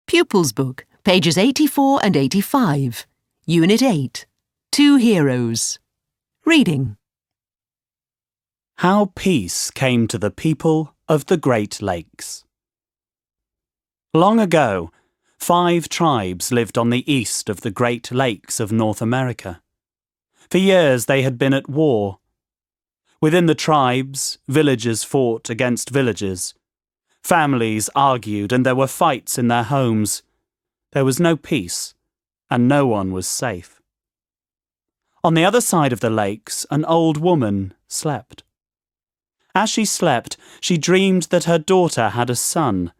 Pupils Book, pages 84 and 85. Unit 8. Two Heroes. Reading. How peace came to the people of the Great Lakes. Long ago, 5 tribes lived on the east of the Great Lakes of North America. For years they had been at war. Within the tribes, villages fought against villages. Families argued and there were fights in their homes. There was no peace, and no one was safe. On the other side of the lakes, an old woman slept. As she slept, she dreamed that her daughter had a son.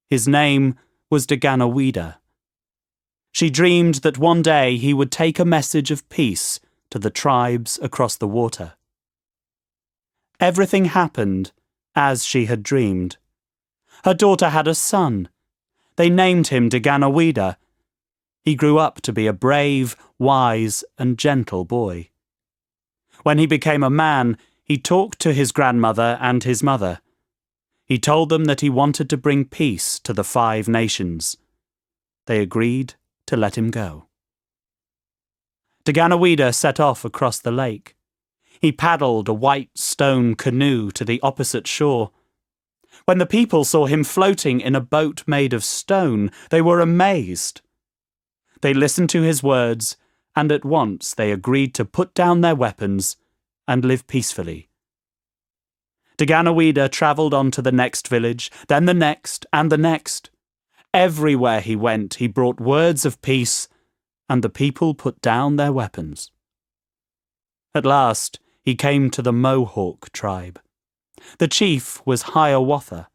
His name was Daganoweda. She dreamed that one day he would take a message of peace to the tribes across the water. Everything happened as she had dreamed. Her daughter had a son. They named him Daganoweda. He grew up to be a brave, wise, and gentle boy. When he became a man, he talked to his grandmother and his mother. He told them that he wanted to bring peace to the 5 nations. They agreed to let him go. Daganoweda set off across the lake. He paddled a white stone canoe to the opposite shore. When the people saw him floating in a boat made of stone, they were amazed. They listened to his words, and at once they agreed to put down their weapons and live peacefully. Daganoweda travelled on to the next village, then the next and the next. Everywhere he went, he brought words of peace, and the people put down their weapons. At last, he came to the Mohawk tribe. The chief was Hiawatha.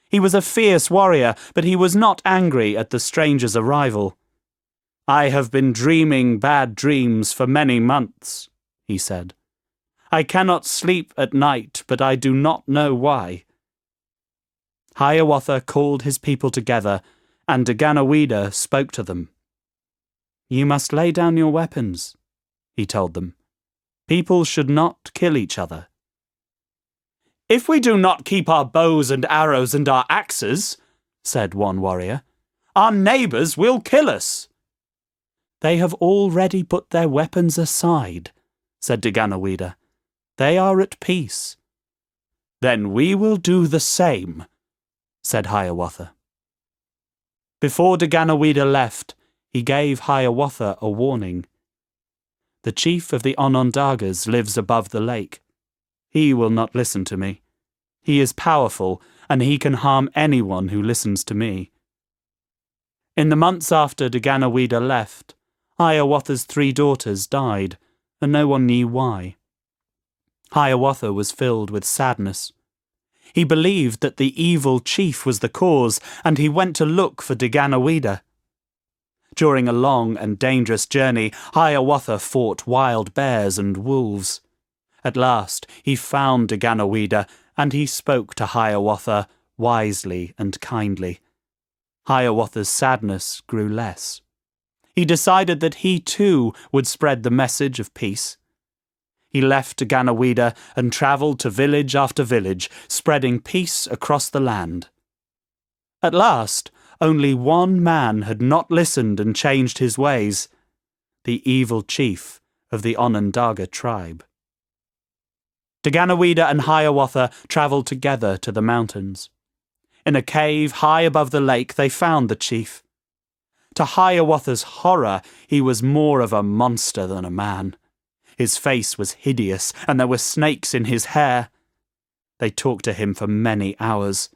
He was a fierce warrior, but he was not angry at the stranger's arrival. "I have been dreaming bad dreams for many months," he said. "I cannot sleep at night, but I do not know why." Hiawatha called his people together, and Daganoweda spoke to them. "You must lay down your weapons," he told them. "People should not kill each other." "If we do not keep our bows and arrows and our axes," said one warrior, "our neighbours will kill us." "They have already put their weapons aside," said Daganoweda. "They are at peace." "Then we will do the same," said Hiawatha. Before Daganoweda left, he gave Hiawatha a warning. "The chief of the Onondagas lives above the lake. He will not listen to me. He is powerful, and he can harm anyone who listens to me." In the months after Daganoweda left, Hiawatha's 3 daughters died, and no one knew why. Hiawatha was filled with sadness. He believed that the evil chief was the cause, and he went to look for Daganoweda. During a long and dangerous journey, Hiawatha fought wild bears and wolves. At last, he found Daganoweda, and he spoke to Hiawatha wisely and kindly. Hiawatha's sadness grew less. He decided that he too would spread the message of peace. He left Daganoweda and travelled to village after village, spreading peace across the land. At last, only one man had not listened and changed his ways: the evil chief of the Onondaga tribe. Daganoweda and Hiawatha travelled together to the mountains. In a cave high above the lake they found the chief. To Hiawatha's horror, he was more of a monster than a man. His face was hideous, and there were snakes in his hair. They talked to him for many hours.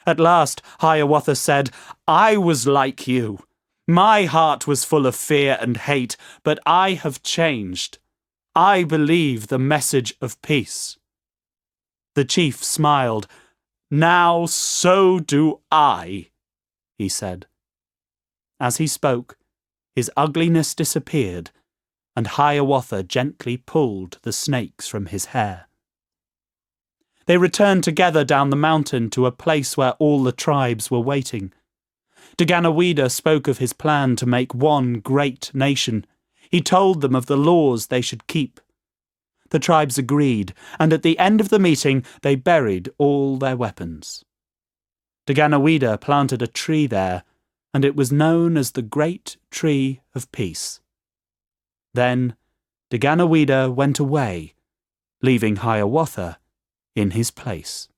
At last, Hiawatha said, "I was like you. My heart was full of fear and hate, but I have changed. I believe the message of peace." The chief smiled. "Now so do I," he said. As he spoke, his ugliness disappeared, and Hiawatha gently pulled the snakes from his hair. They returned together down the mountain to a place where all the tribes were waiting. Daganoweda spoke of his plan to make one great nation. He told them of the laws they should keep. The tribes agreed, and at the end of the meeting they buried all their weapons. Daganoweda planted a tree there and it was known as the Great Tree of Peace. Then Daganawida went away, leaving Hiawatha in his place.